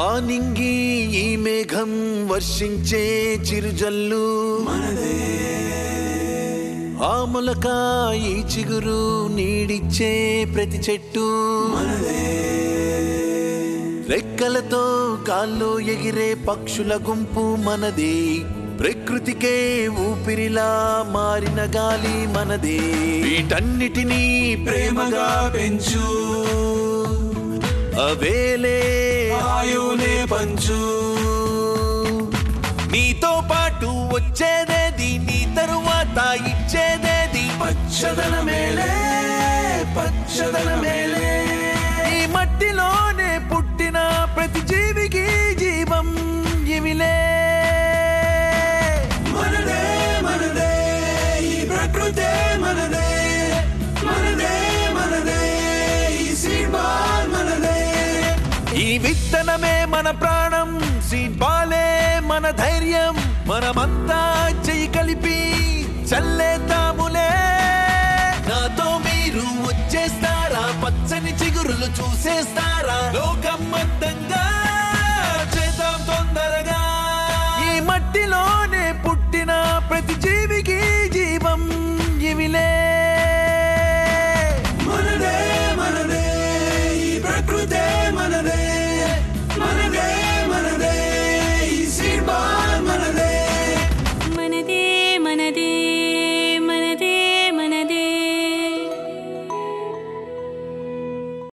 ఆ నింగి ఈ మేఘం వర్షించే చిరుజల్లు మనదే, ఆ మొలక ఈ చిగురు నీడిచ్చే ప్రతి చెట్టు మనదే, రెక్కలతో గాల్లో ఎగిరే పక్షుల గుంపు మనదే, ప్రకృతికే ఊపిరిలా మారిన గాలి మనదే. వీటన్నిటినీ ప్రేమగా పెంచు, అవేలే ఆయునే పంచు. నీతో పాటు వచ్చేదేది, నీ తరువాత ఇచ్చేదేది పచ్చదనమేలే, పచ్చదనమేలే. ఈ మట్టిలోనే పుట్టిన ప్రతి జీవికి జీవం ఇవిలే. మనదే మనదే ఈ ప్రకృతే మనదే, మనదే మనదే ఈ సీడ్ బాల్ మనదే. ఈ విత్తనమే మన ప్రాణం, సీడ్ బాలే మన ధైర్యం. మనమంతా చెయ్యి కలిపి చల్లేద్దాములే. నాతో మీరు వచ్చేస్తారా, పచ్చని చిగురులు చూసేస్తారా, లోకం మొత్తంగా చేద్దాం తొందరగా. ఈ మట్టిలోనే పుట్టిన ప్రతి జీవికి జీవం ఇవిలే. మనదే మనదే ఈ ప్రకృతే